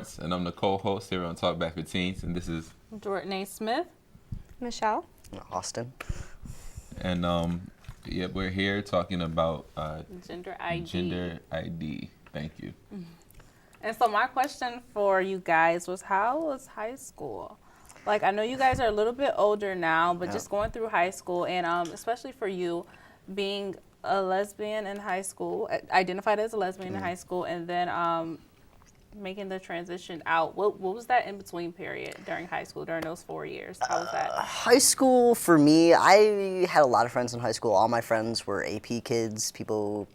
Lawrence, and I'm the co-host here on Talk Back for Teens, and this is Jordan Smith. Michelle. Austin. And yeah, we're here talking about Gender ID. Gender ID. Thank you. And so my question for you guys was, how was high school? Like, I know you guys are a little bit older now, but just going through high school, and especially for you, being a lesbian in high school, identified as a lesbian in high school, and then making the transition out. What was that in between period during high school, during those 4 years? How was that? High school for me, I had a lot of friends in high school. All my friends were AP kids, people,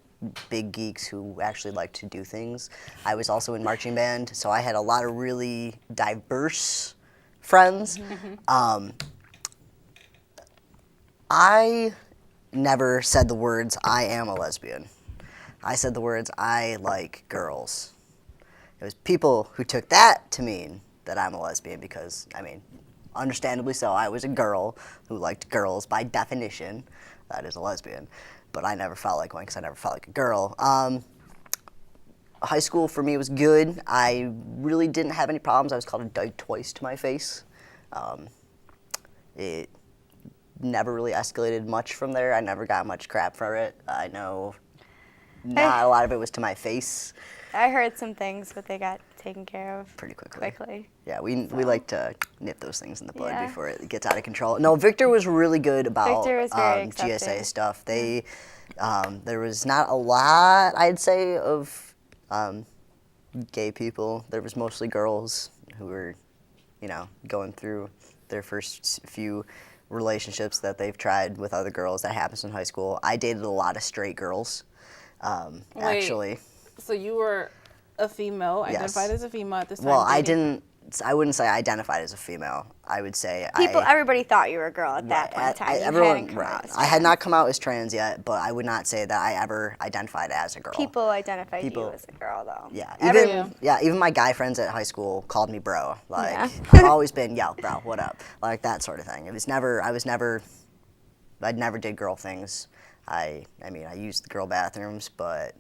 big geeks who actually liked to do things. I was also in marching band, so I had a lot of really diverse friends. I never said the words, I am a lesbian. I said the words, I like girls. It was people who took that to mean that I'm a lesbian because, I mean, understandably so, I was a girl who liked girls by definition. That is a lesbian. But I never felt like one because I never felt like a girl. High school for me was good. I really didn't have any problems. I was called a dyke twice to my face. It never really escalated much from there. I never got much crap for it. I know not a lot of it was to my face. I heard some things, but they got taken care of Pretty quickly. Yeah, we like to nip those things in the bud before it gets out of control. No, Victor was really good about Victor was very GSA accepting. stuff. They, there was not a lot, I'd say, of gay people. There was mostly girls who were, you know, going through their first few relationships that they've tried with other girls. That happens in high school. I dated a lot of straight girls, actually. So you were a female, Yes. identified as a female at this time. Well, dating- I wouldn't say I identified as a female. I would say Everybody thought you were a girl at that point in time. You hadn't come out as I had trans. not come out as trans yet, but I would not say that I ever identified as a girl. People identified People- you as a girl, though. Yeah, Everyone. even my guy friends at high school called me bro. Like Yeah. I've always been, yo, bro, what up? Like that sort of thing. I never did girl things. I mean, I used the girl bathrooms, but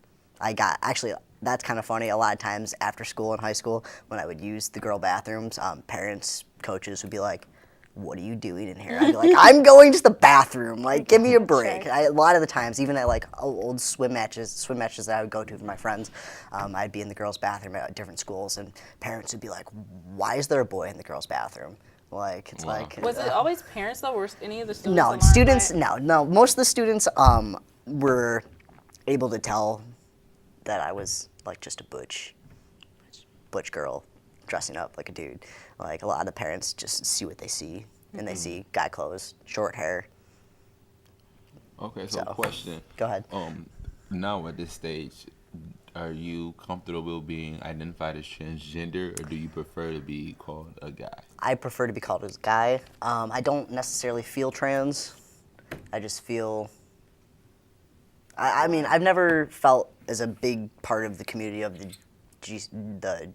that's kind of funny. A lot of times after school in high school, when I would use the girl bathrooms, parents, coaches would be like, what are you doing in here? I'd be like, I'm going to the bathroom. Like, give me a break. Sure. A lot of the times, even at like old swim matches that I would go to with my friends, I'd be in the girls' bathroom at different schools, and parents would be like, why is there a boy in the girls' bathroom? Like, it's like... Was it always parents, though? Were any of the students No, aligned students, by it? no. Most of the students were able to tell that I was like just a butch girl dressing up like a dude. Like a lot of the parents just see what they see, and they see guy clothes, short hair. Okay, so So. question. Go ahead. Now at this stage, are you comfortable being identified as transgender, or do you prefer to be called a guy? I prefer to be called as a guy. I don't necessarily feel trans. I just feel. I mean, I've never felt as a big part of the community of the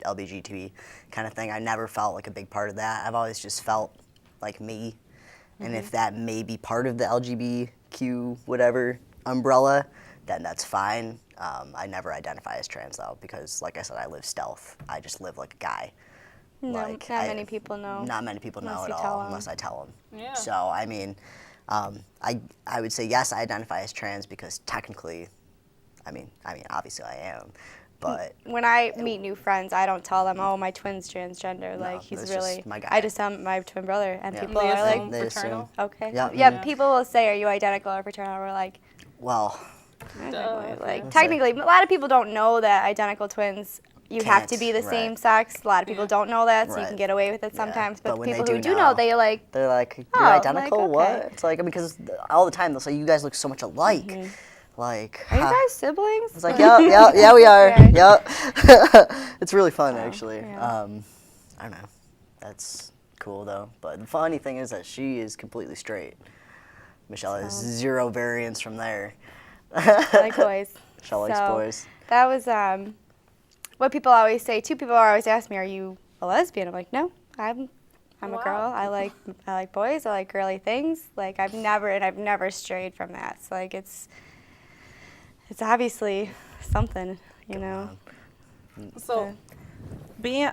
LBGT kind of thing. I never felt like a big part of that. I've always just felt like me. And if that may be part of the LGBTQ whatever umbrella, then that's fine. I never identify as trans though, because like I said, I live stealth. I just live like a guy. Not many people know. Not many people know Unless at you all, tell 'em. unless I tell them. Yeah. So, I mean, I would say yes, I identify as trans because technically, I mean, obviously I am, but When I meet new friends, I don't tell them, oh, my twin's transgender. No, Like, he's that's really. just my guy. I just tell 'em my twin brother, and Yeah. people They are like, assume They fraternal? okay. Yeah, Yeah, mhm. people will say, are you identical or fraternal? We're like, well, like technically, a lot of people don't know that identical twins. You have to be the Can't, same right. sex. A lot of people don't know that, so you Right. can get away with it Yeah. sometimes. But But, when they people do who do know, know, they like, they're like, you're Oh, like, identical? okay. What? It's like, because all the time they'll say, you guys look so much alike. Like, are you ha. guys siblings? It's like, yeah, we are. Right. Yep. It's really fun, actually. yeah. I don't know. That's cool, though. But the funny thing is that she is completely straight. Michelle has zero variance from there. I like boys. Michelle likes So, boys. That was what people always say. Two people always ask me, "Are you a lesbian?" I'm like, "No, I'm a Wow. girl. I like boys. I like girly things. Like I've never strayed from that. So like it's obviously something, you know." So being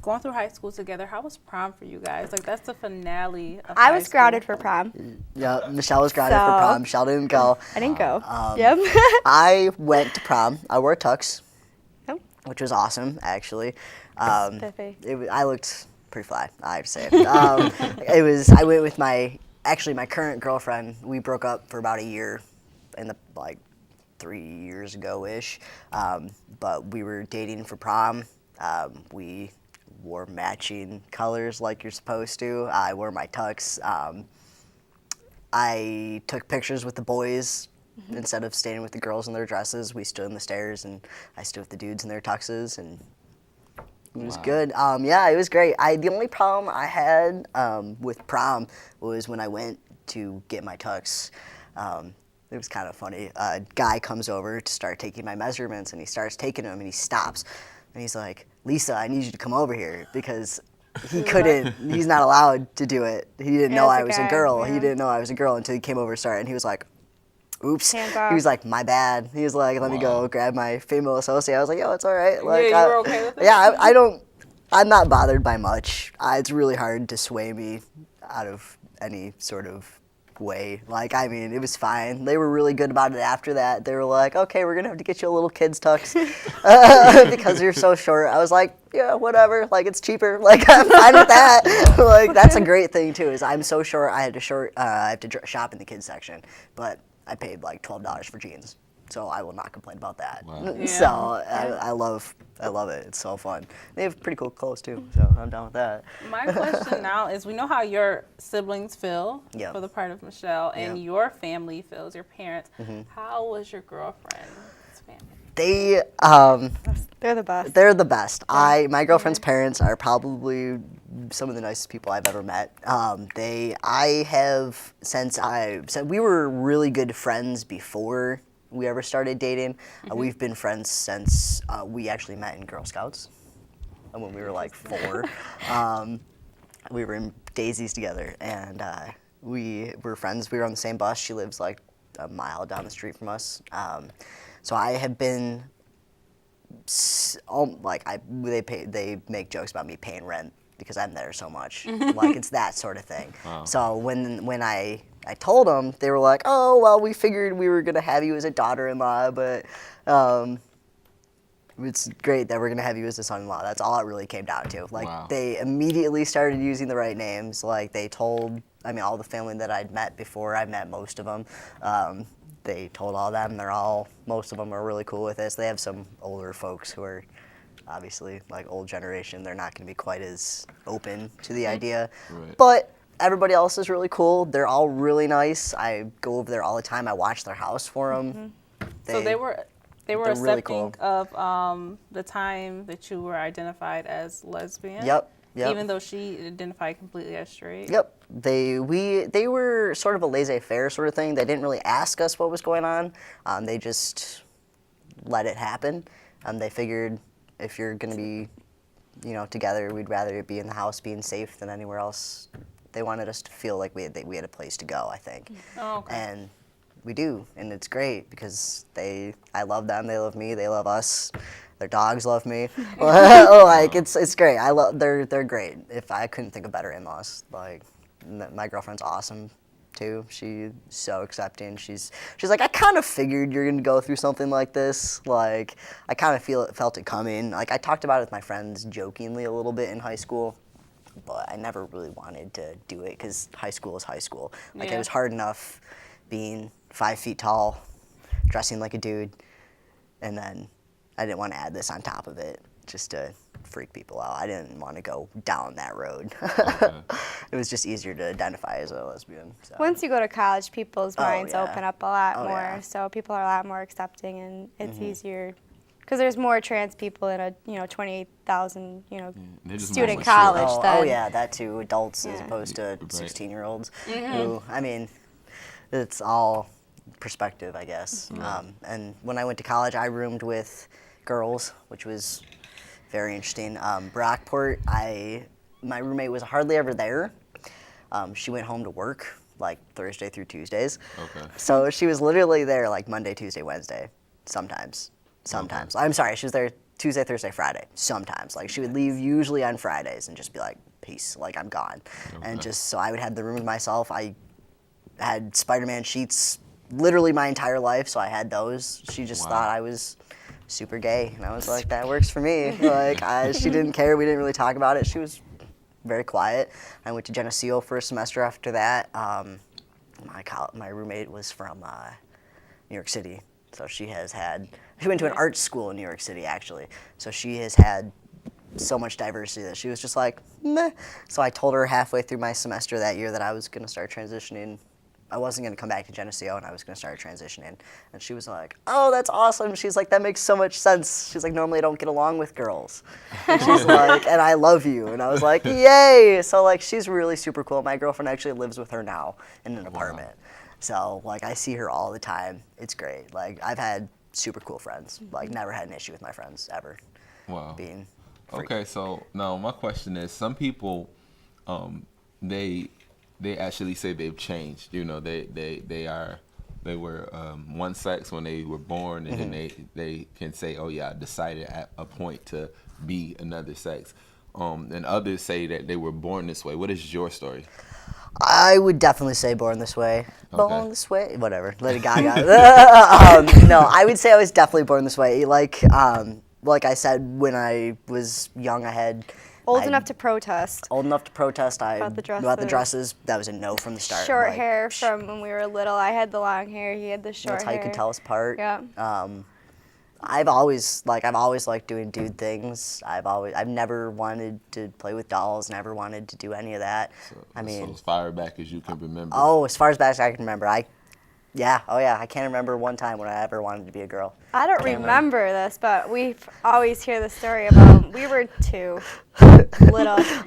going through high school together, how was prom for you guys? Like that's the finale of I high was school. grounded for prom. Yeah, Michelle was grounded for So- prom. Michelle didn't go. I didn't go. Um, Yep. I went to prom. I wore a tux, Oh. which was awesome, actually. Spiffy. I looked pretty fly, I have to say. I went with my current girlfriend. We broke up for about a year, in the 3 years ago-ish. But we were dating for prom. We wore matching colors like you're supposed to. I wore my tux. I took pictures with the boys instead of standing with the girls in their dresses. We stood in the stairs, and I stood with the dudes in their tuxes, and it was Wow. good. Yeah, it was great. The only problem I had with prom was when I went to get my tux. It was kind of funny. A guy comes over to start taking my measurements, and he starts taking them, and he stops. And he's like, "Lisa, I need you to come over here," because he couldn't, he's not allowed to do it. He didn't know As a I was a guy, girl. He yeah. didn't know I was a girl until he came over to start, and he was like, oops. Hands He off. was like, my bad. He was like, let me go Wow. grab my female associate. I was like, yo, it's all right. Like, you were okay with it? Yeah, I'm not bothered by much. It's really hard to sway me out of any sort of way. Like, I mean, it was fine. They were really good about it after that. They were like, okay, we're going to have to get you a little kid's tux because you're so short. I was like, yeah, whatever. Like, it's cheaper. Like, I'm fine with that. Like, that's a great thing, too, is I'm so short, I have to shop in the kids section. But I paid like $12 for jeans. So I will not complain about that. Wow. Yeah. So I love it. It's so fun. They have pretty cool clothes too, so I'm down with that. My question now is, we know how your siblings feel Yeah. for the part of Michelle, and Yeah. your family feels, your parents. How was your girlfriend's family? They They're the best. they're the best. My girlfriend's parents are probably some of the nicest people I've ever met. Since we were really good friends before we ever started dating. We've been friends since we actually met in Girl Scouts when we were like 4. We were in Daisies together, and we were friends. We were on the same bus. She lives like a mile down the street from us. So I have been they make jokes about me paying rent because I'm there so much. Like, it's that sort of thing. Wow. So when I told them, they were like, oh, well, we figured we were going to have you as a daughter-in-law, but it's great that we're going to have you as a son-in-law. That's all it really came down to. Like, Wow. They immediately started using the right names. Like, they told, all the family that I'd met before, I met most of them. They told all of them. Most of them are really cool with this. They have some older folks who are obviously like old generation. They're not going to be quite as open to the idea. Right. But everybody else is really cool. They're all really nice. I go over there all the time. I watch their house for them. So they were they're accepting really cool. of the time that you were identified as lesbian. Yep. Even though she identified completely as straight. Yep. They were sort of a laissez-faire sort of thing. They didn't really ask us what was going on. They just let it happen. They figured if you're going to be, together, we'd rather it be in the house being safe than anywhere else. They wanted us to feel like we had a place to go, I think. Oh, okay. And we do, and it's great because I love them, they love me, they love us. Their dogs love me. Like, it's great. They're great. If I couldn't think of better in-laws. Like, my girlfriend's awesome too. She's so accepting. She's like, I kind of figured you're gonna go through something like this. Like, I kind of felt it coming. Like, I talked about it with my friends jokingly a little bit in high school, but I never really wanted to do it because high school is high school. Like, Yeah. it was hard enough being 5 feet tall, dressing like a dude, and then I didn't want to add this on top of it just to freak people out. I didn't want to go down that road. Okay. It was just easier to identify as a lesbian. So. Once you go to college, people's minds yeah. open up a lot Oh, more. yeah. So people are a lot more accepting, and it's easier because there's more trans people in a 28,000 They're just more student mature. college. Oh then yeah, that too. Adults as Yeah. opposed to Right. 16-year-olds. Who, it's all perspective, I guess. And when I went to college, I roomed with girls, which was very interesting. Brockport, my roommate was hardly ever there. She went home to work like Thursday through Tuesdays. Okay. So she was literally there like Monday, Tuesday, Wednesday, sometimes. I'm sorry, she was there Tuesday, Thursday, Friday. Sometimes, like she would leave usually on Fridays and just be like, "Peace," like I'm gone, and just so I would have the room to myself. I had Spider-Man sheets literally my entire life, so I had those. She just thought I was super gay, and I was like, that works for me. Like she didn't care. We didn't really talk about it. She was very quiet. I went to Geneseo for a semester after that. My roommate was from New York City, so she went to an art school in New York City actually. So she has had so much diversity that she was just like, meh. So I told her halfway through my semester that year that I was going to start transitioning. I wasn't going to come back to Geneseo, and I was going to start transitioning. And she was like, oh, that's awesome. She's like, that makes so much sense. She's like, normally I don't get along with girls. And she's like, and I love you. And I was like, yay. So, like, she's really super cool. My girlfriend actually lives with her now in an apartment. So, like, I see her all the time. It's great. Like, I've had super cool friends. Like, never had an issue with my friends ever. Wow. Being free. Okay, so now my question is, some people, they actually say they've changed. You know, they were one sex when they were born, and then they can say, oh yeah, I decided at a point to be another sex. And others say that they were born this way. What is your story? I would definitely say Born This Way. Okay. Born This Way. Whatever. Lady Gaga. No, I would say I was definitely born this way. Like I said, when I was young, Old enough to protest. Old enough to protest. About the About the dresses. That was a no from the start. Short like, hair from when we were little. I had the long hair. He had the short That's how hair. you can tell us apart. Yeah. I've always liked doing dude things. I've never wanted to play with dolls. Never wanted to do any of that. So as far back as you can remember. Oh, as far as back as I can remember, I can't remember one time when I ever wanted to be a girl. I don't remember this, but we always hear the story about we were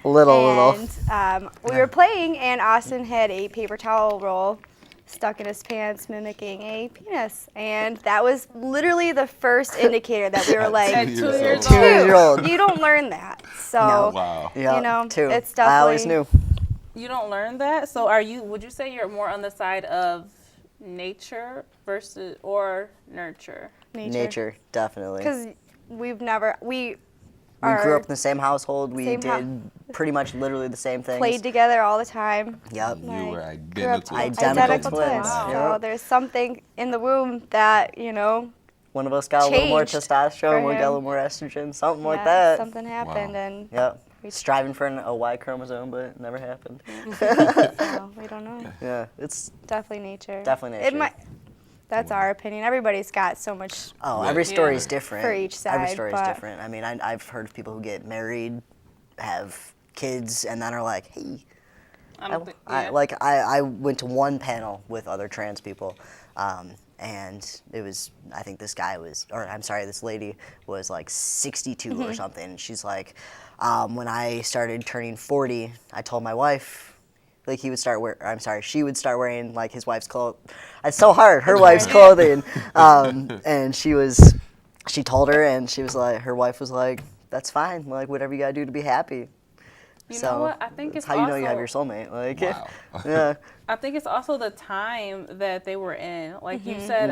little. And we were playing, and Austin had a paper towel roll stuck in his pants, mimicking a penis. And that was literally the first indicator that we were like, At 2 years 2 years old. You don't learn that. So, Wow. Yeah, you know, two. it's I always definitely. knew. You don't learn that. So would you say you're more on the side of nature versus or nurture? Nature, definitely. Because we We grew up in the same household. We Same did pretty much literally the same things. played together all the time. Yep. You were Grew up identical. Identical twins. So Yep. there's something in the womb that, you know, One of us got a little more Changed testosterone, for one got a him. little more estrogen, something like yeah, that. something happened, Wow. and Yep. Striving for a Y chromosome, but it never happened. so we don't know. Yeah, it's Definitely nature. Definitely It nature. might. That's our opinion. Everybody's got so much. every story is different. For each Every side, story is but- different. I mean, I've heard of people who get married, have kids, and then are like, hey. I went to one panel with other trans people, and it was, I think this lady was like 62 or something. And she's like, when I started turning 40, I told my wife, like she would start wearing like his wife's clothes. It's so hard, her wife's clothing. And she told her, and she was like, her wife was like, that's fine, like whatever you gotta do to be happy. You So know what? I think that's it's how you know you have also- your soulmate. Like, Wow. yeah. I think it's also the time that they were in. Like you said,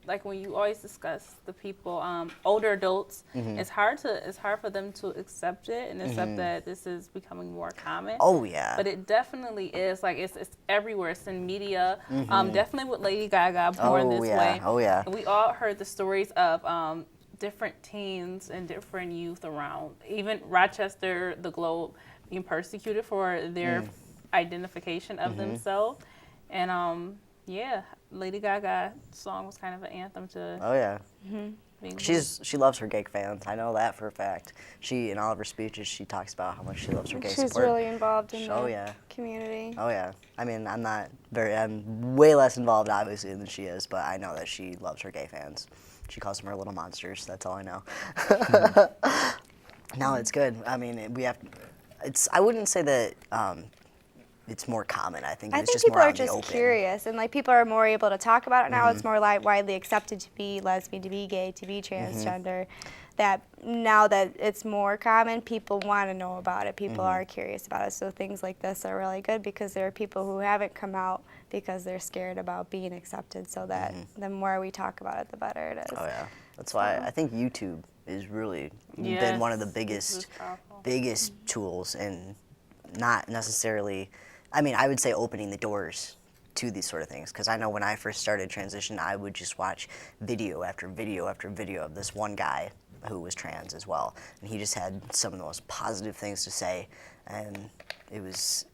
like when you always discuss the people, older adults, it's hard for them to accept it and accept that this is becoming more common. Oh yeah. But it definitely is. Like it's everywhere. It's in media. Definitely with Lady Gaga, Born This Way. Oh yeah. We all heard the stories of different teens and different youth around, even Rochester, the Globe, being persecuted for their identification of themselves. And Lady Gaga's song was kind of an anthem to Oh yeah. being She loves her gay fans. I know that for a fact. In all of her speeches, she talks about how much she loves her gay She's support. really involved in Oh the yeah. community. Oh yeah. I mean, I'm way less involved obviously than she is, but I know that she loves her gay fans. She calls them her little monsters. That's all I know. No, it's good. I mean, I wouldn't say that it's more common. I think I it's think just people more are out in the just open. curious, and like people are more able to talk about it now. It's more widely accepted to be lesbian, to be gay, to be transgender. That now that it's more common, people want to know about it. People are curious about it. So things like this are really good because there are people who haven't come out because they're scared about being accepted. So that the more we talk about it, the better it is. Oh yeah. That's why I think YouTube is really Yes, been one of the this is biggest powerful. tools, and not necessarily, I mean, I would say opening the doors to these sort of things, because I know when I first started transition, I would just watch video after video after video of this one guy who was trans as well, and he just had some of the most positive things to say, and it's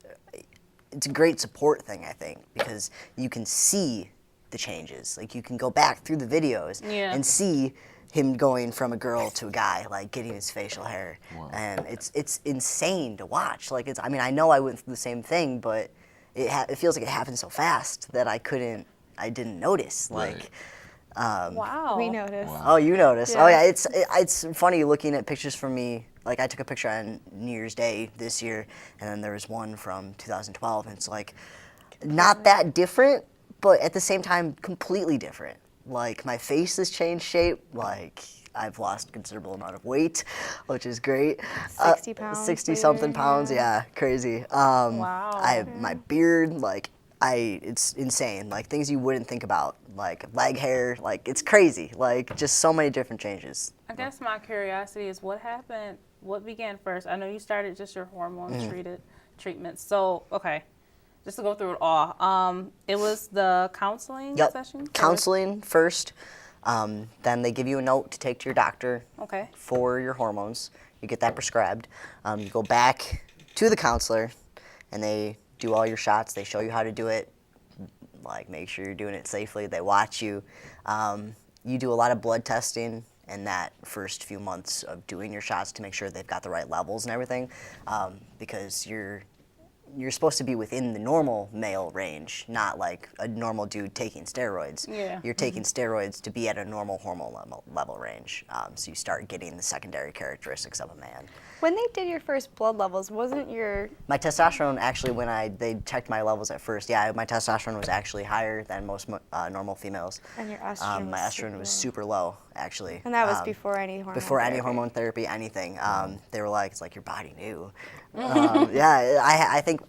a great support thing, I think, because you can see the changes. Like, you can go back through the videos Yeah. and see him going from a girl to a guy, like getting his facial hair, and it's insane to watch. Like, I mean, I know I went through the same thing, but it feels like it happened so fast that I didn't notice. Like, Wow. We noticed. oh, you noticed? Yeah. Oh, yeah. It's funny looking at pictures from me. Like, I took a picture on New Year's Day this year, and then there was one from 2012, and it's like not that different, but at the same time completely different. Like, my face has changed shape. Like, I've lost a considerable amount of weight, which is great. 60 pounds 60 something later, pounds, yeah. yeah, crazy. Wow. I have my beard, like, it's insane. Like, things you wouldn't think about, like leg hair, like, it's crazy. Like, just so many different changes. I guess my curiosity is what happened, what began first? I know you started just your hormone treatments. So, okay, just to go through it all. It was the counseling Yep. session? Counseling first. Then they give you a note to take to your doctor Okay. for your hormones. You get that prescribed. You go back to the counselor, and they do all your shots. They show you how to do it. Like, make sure you're doing it safely. They watch you. You do a lot of blood testing in that first few months of doing your shots to make sure they've got the right levels and everything, because you're supposed to be within the normal male range, not like a normal dude taking steroids. Yeah. You're taking steroids to be at a normal hormone level range, so you start getting the secondary characteristics of a man. When they did your first blood levels, wasn't your My testosterone, actually, when they checked my levels at first, yeah, my testosterone was actually higher than most normal females. and your estrogen My estrogen was super low, actually. And that was before any hormone Before any therapy. hormone therapy, anything. They were like, it's like your body knew. Yeah, I think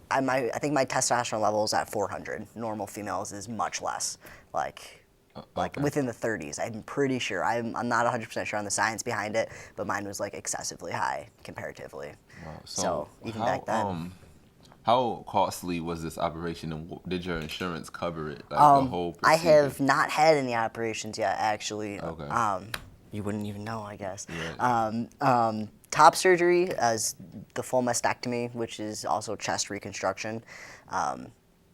my testosterone level is at 400. Normal females is much less, like Okay. within the 30s. I'm pretty sure. I'm not 100% sure on the science behind it, but mine was like excessively high comparatively. Wow. So even how, back then. How costly was this operation, and did your insurance cover it? Like the whole I procedure? have not had any operations yet, actually. Okay. You wouldn't even know, I guess. Right. Top surgery is the full mastectomy, which is also chest reconstruction.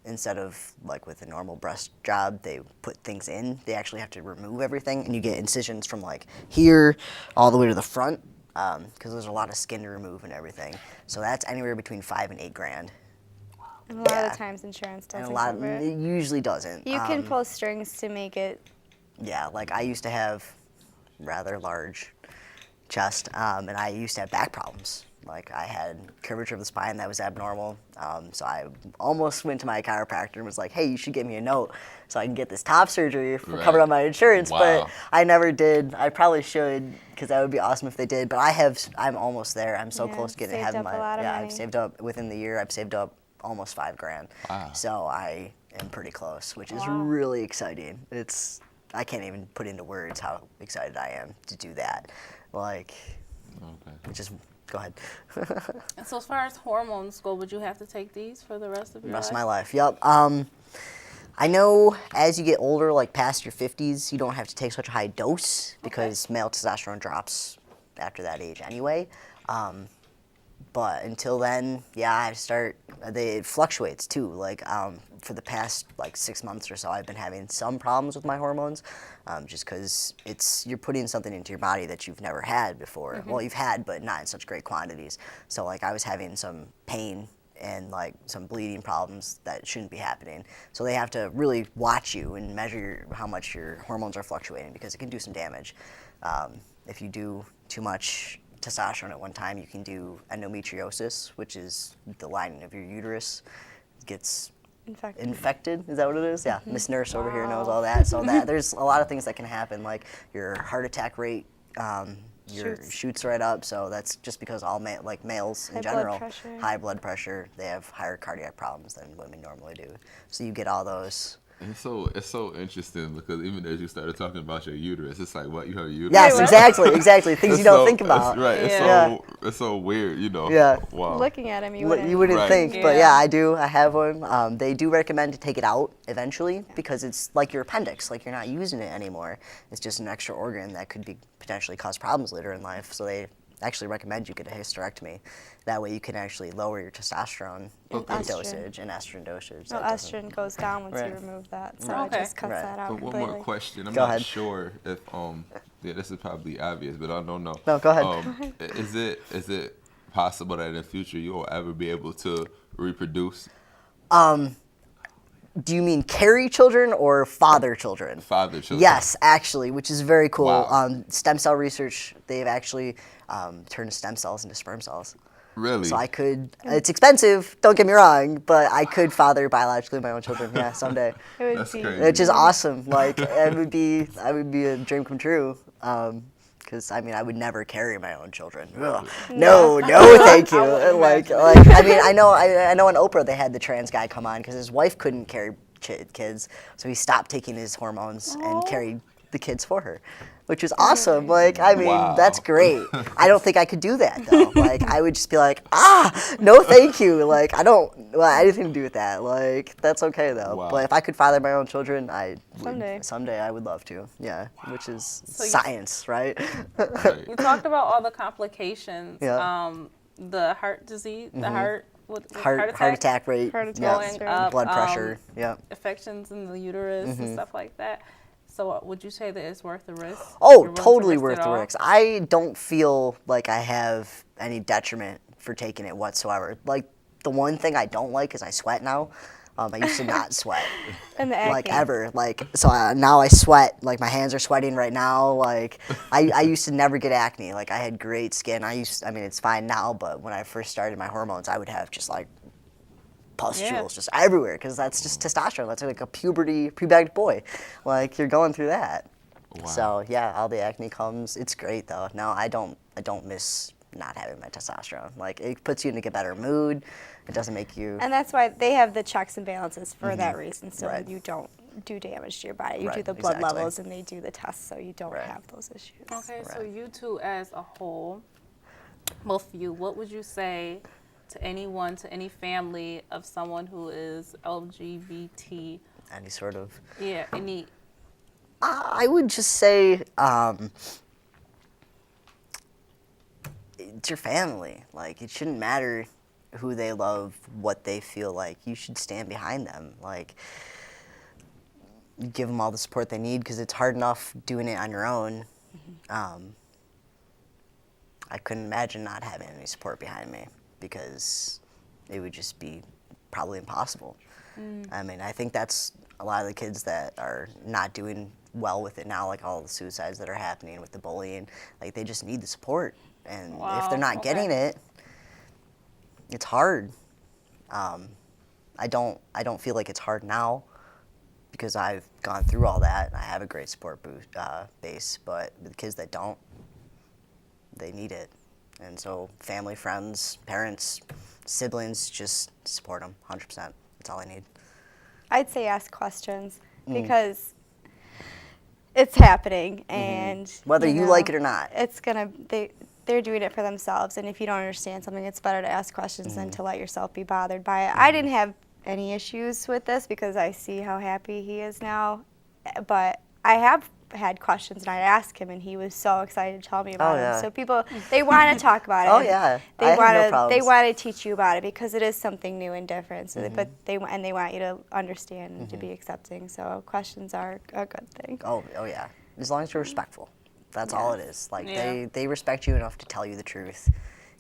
Instead of like with a normal breast job, they put things in. They actually have to remove everything, and you get incisions from like here all the way to the front, because there's a lot of skin to remove and everything. So that's anywhere between $5,000 and $8,000. And a lot Yeah. of times insurance And doesn't a lot, cover it. it usually doesn't. You can pull strings to make it. Yeah, like I used to have rather large chest, and I used to have back problems. Like, I had curvature of the spine that was abnormal, so I almost went to my chiropractor and was like, hey, you should give me a note so I can get this top surgery for covered on my insurance, Wow. but I never did. I probably should, because that would be awesome if they did, but I'm almost there. I'm so Yeah, close to getting saved ahead of up a lot of I've money. saved up, within the year, I've saved up almost $5,000. Wow. So I am pretty close, which is Wow. really exciting. I can't even put into words how excited I am to do that. Like, Okay. just go ahead. And so as far as hormones go, would you have to take these for the rest of your Rest of life? my life. Yep. I know as you get older, like past your 50s, you don't have to take such a high dose because male testosterone drops after that age anyway. But until then, yeah, it fluctuates too. Like, for the past like 6 months or so, I've been having some problems with my hormones, just because you're putting something into your body that you've never had before. Well, you've had, but not in such great quantities. So like, I was having some pain and like some bleeding problems that shouldn't be happening. So they have to really watch you and measure how much your hormones are fluctuating, because it can do some damage. If you do too much testosterone at one time, you can do endometriosis, which is the lining of your uterus gets infected. Is that what it is? Yeah. Miss Nurse over here knows all that. So there's a lot of things that can happen, like your heart attack rate shoots right up. So that's just because all males in High blood general, pressure. high blood pressure, they have higher cardiac problems than women normally do. So you get all those It's so interesting because even as you started talking about your uterus, it's like, what, you have a uterus? Yes, exactly. Things It's you don't so- think about. Right. Yeah. It's so weird, you know. Yeah. Wow. Looking at him, you You wouldn't. wouldn't Right. think, but Yeah. yeah, I do. I have one. They do recommend to take it out eventually because it's like your appendix, like you're not using it anymore. It's just an extra organ that could be potentially cause problems later in life. So they actually recommend you get a hysterectomy. That way you can actually lower your testosterone estrogen. dosage and estrogen dosage. No, That doesn't- estrogen goes down once Right. you remove that, so Okay. it just cuts Right. that out But one completely. more question. I'm Go not ahead. sure if yeah, this is probably obvious, but I don't know. No, go ahead. Is it possible that in the future you will ever be able to reproduce? Do you mean carry children or father children? Father children. Yes, actually, which is very cool. Wow. Stem cell research, they've actually turned stem cells into sperm cells. Really? So I could, it's expensive, don't get me wrong, but I could father biologically my own children, yeah, someday. It would That's be crazy. Which is awesome. Like, it would be a dream come true. Because I mean, I would never carry my own children. Ugh. No, thank you. Like, I mean, I know on Oprah they had the trans guy come on because his wife couldn't carry kids, so he stopped taking his hormones and carried the kids for her, which is awesome. Like, I mean, Wow. that's great. I don't think I could do that though. Like, I would just be like, no, thank you. Like, I don't want anything to do with that. Like, that's okay though. Wow. But if I could father my own children, Someday. someday I would love to. Yeah, which is So you- science, right? Right. You talked about all the complications. Yeah. The heart disease, the heart, Heart attack rate, Heart yeah, attack. going up, blood pressure, yeah. infections in the uterus and stuff like that. So would you say that it's worth the risk? Oh, You're willing to totally risk worth it the all? risks. I don't feel like I have any detriment for taking it whatsoever. Like, the one thing I don't like is I sweat now. I used to not sweat, And the acne. like, ever. Like, so now I sweat. Like, my hands are sweating right now. Like, I used to never get acne. Like, I had great skin. I mean, it's fine now, but when I first started my hormones, I would have just, like, pustules just everywhere because that's just testosterone. That's like a puberty boy. Like, you're going through that. Wow. So yeah, all the acne comes. It's great though. No, I don't miss not having my testosterone. Like, it puts you in a better mood. It doesn't make you. And that's why they have the checks and balances for that reason, so Right. you don't do damage to your body. You do Right, the blood exactly. levels and they do the tests, so you don't Right. have those issues. Okay, so Right. you two as a whole, both of you, what would you say to anyone, to any family of someone who is LGBT? Any sort of. Yeah, any. I would just say it's your family. Like, it shouldn't matter who they love, what they feel like. You should stand behind them. Like, give them all the support they need because it's hard enough doing it on your own. I couldn't imagine not having any support behind me because it would just be probably impossible. I mean, I think that's a lot of the kids that are not doing well with it now, like all the suicides that are happening with the bullying. Like, they just need the support, and if Wow, they're not getting okay. it, it's hard. I don't feel like it's hard now because I've gone through all that. I have a great support base, but the kids that don't, they need it. And so family, friends, parents, siblings, just support them 100%. That's all I need. I'd say ask questions because it's happening, and Whether you know, like it or not. it's gonna they're doing it for themselves. And if you don't understand something, it's better to ask questions than to let yourself be bothered by it. I didn't have any issues with this because I see how happy he is now, but I have had questions and I asked him, and he was so excited to tell me about yeah. it. So people, they want to talk about it. Oh, and yeah. I they have no want to problems. they want to teach you about it because it is something new and different. So but they want you to understand and to be accepting. So questions are a good thing. Oh yeah. As long as you're respectful. That's all it is. Like, Yeah. they respect you enough to tell you the truth.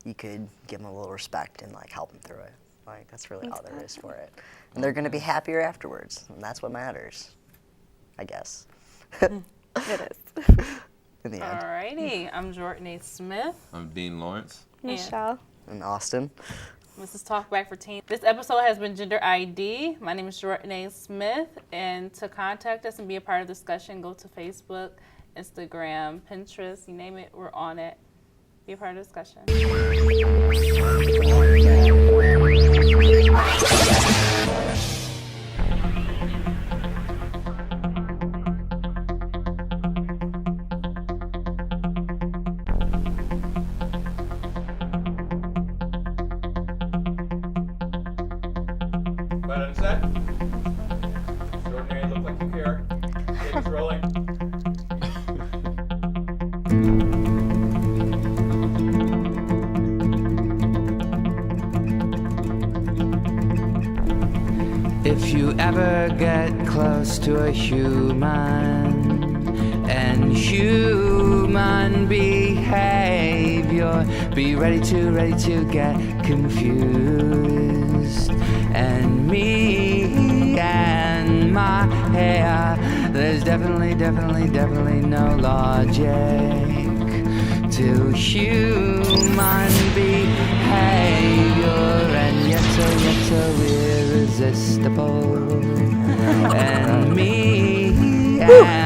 You could give them a little respect and, like, help them through it. Like, that's really all there is for it. And they're going to be happier afterwards. And that's what matters, I guess. It is. In the end. Alrighty, I'm Jordan Smith. I'm Dean Lawrence. Michelle. In Austin. This is Talkback for Teens. This episode has been Gender ID. My name is Jordan Smith, and to contact us and be a part of the discussion, go to Facebook, Instagram, Pinterest, you name it, we're on it. Be a part of the discussion. Cut on set. Extraordinary, look like you care. It's rolling. If you ever get close to a human and human behavior, be ready to get confused. And me and my hair, there's definitely no logic to human behavior, and yet so irresistible. And me and